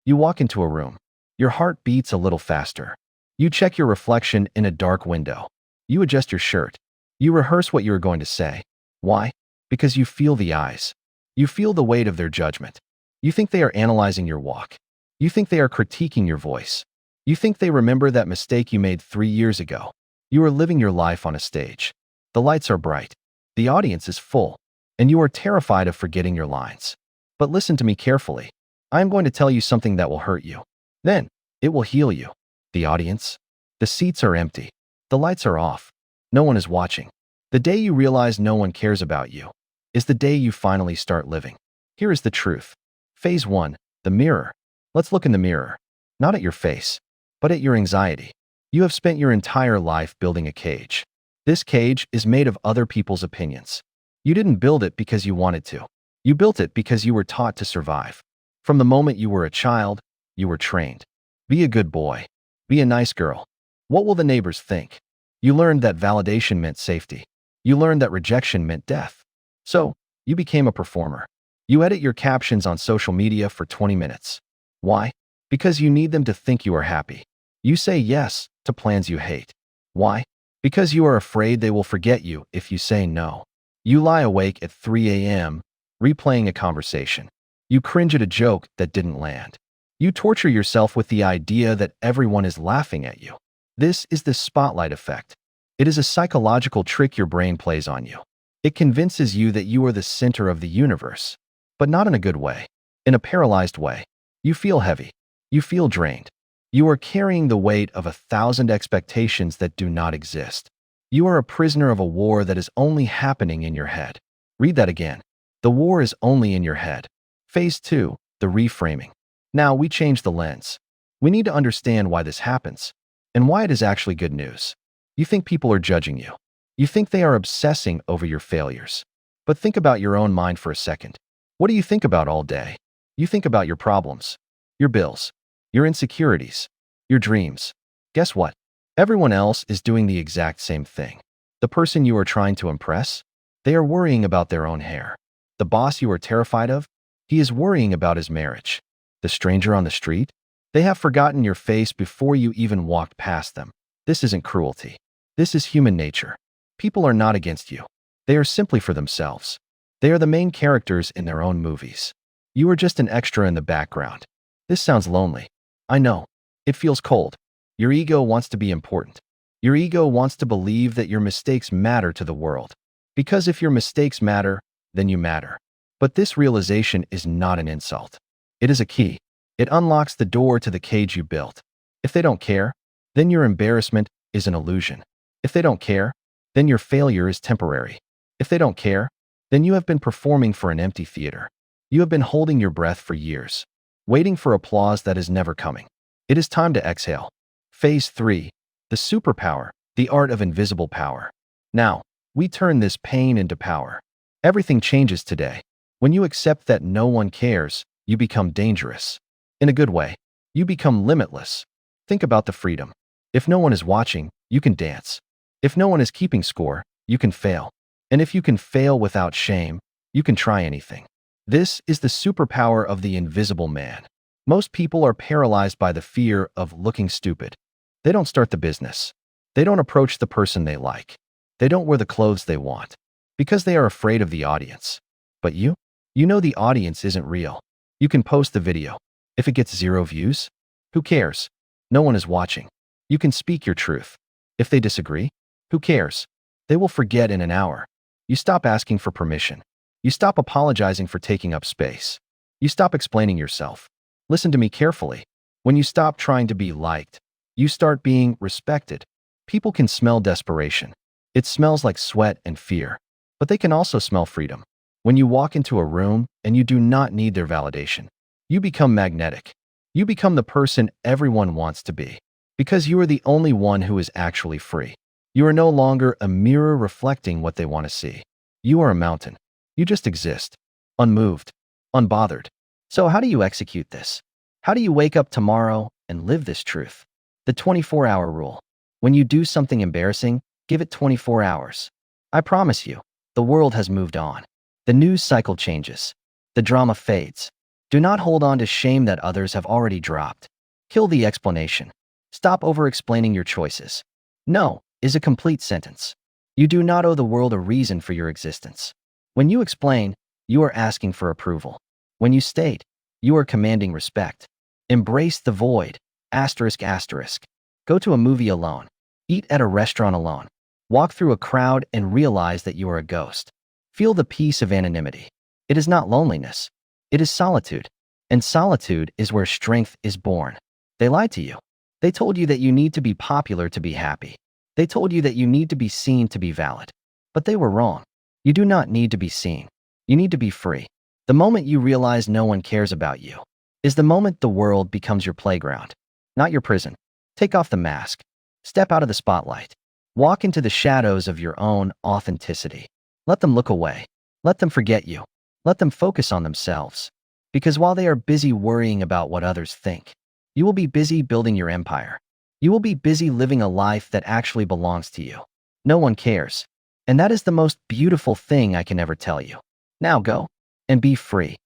You walk into a room. Your heart beats a little faster. You check your reflection in a dark window. You adjust your shirt. You rehearse what you are going to say. Why? Because you feel the eyes. You feel the weight of their judgment. You think they are analyzing your walk. You think they are critiquing your voice. You think they remember that mistake you made 3 years ago. You are living your life on a stage. The lights are bright. The audience is full. And you are terrified of forgetting your lines. But listen to me carefully. I am going to tell you something that will hurt you. Then, it will heal you. The audience? The seats are empty. The lights are off. No one is watching. The day you realize no one cares about you is the day you finally start living. Here is the truth. Phase 1, the mirror. Let's look in the mirror. Not at your face, but at your anxiety. You have spent your entire life building a cage. This cage is made of other people's opinions. You didn't build it because you wanted to. You built it because you were taught to survive. From the moment you were a child, you were trained. Be a good boy. Be a nice girl. What will the neighbors think? You learned that validation meant safety. You learned that rejection meant death. So, you became a performer. You edit your captions on social media for 20 minutes. Why? Because you need them to think you are happy. You say yes to plans you hate. Why? Because you are afraid they will forget you if you say no. You lie awake at 3 a.m., replaying a conversation. You cringe at a joke that didn't land. You torture yourself with the idea that everyone is laughing at you. This is the spotlight effect. It is a psychological trick your brain plays on you. It convinces you that you are the center of the universe, but not in a good way, in a paralyzed way. You feel heavy. You feel drained. You are carrying the weight of 1,000 expectations that do not exist. You are a prisoner of a war that is only happening in your head. Read that again. The war is only in your head. Phase 2, the reframing. Now we change the lens. We need to understand why this happens and why it is actually good news. You think people are judging you. You think they are obsessing over your failures. But think about your own mind for a second. What do you think about all day? You think about your problems, your bills, your insecurities, your dreams. Guess what? Everyone else is doing the exact same thing. The person you are trying to impress, they are worrying about their own hair. The boss you are terrified of, he is worrying about his marriage. The stranger on the street, they have forgotten your face before you even walked past them. This isn't cruelty. This is human nature. People are not against you. They are simply for themselves. They are the main characters in their own movies. You are just an extra in the background. This sounds lonely. I know. It feels cold. Your ego wants to be important. Your ego wants to believe that your mistakes matter to the world. Because if your mistakes matter, then you matter. But this realization is not an insult. It is a key. It unlocks the door to the cage you built. If they don't care, then your embarrassment is an illusion. If they don't care, then your failure is temporary. If they don't care, then you have been performing for an empty theater. You have been holding your breath for years, waiting for applause that is never coming. It is time to exhale. Phase 3, the superpower, the art of invisible power. Now, we turn this pain into power. Everything changes today. When you accept that no one cares, you become dangerous. In a good way, you become limitless. Think about the freedom. If no one is watching, you can dance. If no one is keeping score, you can fail. And if you can fail without shame, you can try anything. This is the superpower of the invisible man. Most people are paralyzed by the fear of looking stupid. They don't start the business. They don't approach the person they like. They don't wear the clothes they want because they are afraid of the audience. But you know the audience isn't real. You can post the video. If it gets 0 views, who cares? No one is watching. You can speak your truth. If they disagree, who cares? They will forget in an hour. You stop asking for permission. You stop apologizing for taking up space. You stop explaining yourself. Listen to me carefully. When you stop trying to be liked, you start being respected. People can smell desperation. It smells like sweat and fear, but they can also smell freedom. When you walk into a room and you do not need their validation, you become magnetic. You become the person everyone wants to be because you are the only one who is actually free. You are no longer a mirror reflecting what they want to see. You are a mountain. You just exist, unmoved, unbothered. So how do you execute this? How do you wake up tomorrow and live this truth? The 24-hour rule. When you do something embarrassing, give it 24 hours. I promise you, the world has moved on. The news cycle changes. The drama fades. Do not hold on to shame that others have already dropped. Kill the explanation. Stop over-explaining your choices. No is a complete sentence. You do not owe the world a reason for your existence. When you explain, you are asking for approval. When you state, you are commanding respect. Embrace the void. Asterisk asterisk. Go to a movie alone. Eat at a restaurant alone. Walk through a crowd and realize that you are a ghost. Feel the peace of anonymity. It is not loneliness. It is solitude. And solitude is where strength is born. They lied to you. They told you that you need to be popular to be happy. They told you that you need to be seen to be valid. But they were wrong. You do not need to be seen. You need to be free. The moment you realize no one cares about you is the moment the world becomes your playground, not your prison. Take off the mask. Step out of the spotlight. Walk into the shadows of your own authenticity. Let them look away. Let them forget you. Let them focus on themselves. Because while they are busy worrying about what others think, you will be busy building your empire. You will be busy living a life that actually belongs to you. No one cares. And that is the most beautiful thing I can ever tell you. Now go and be free.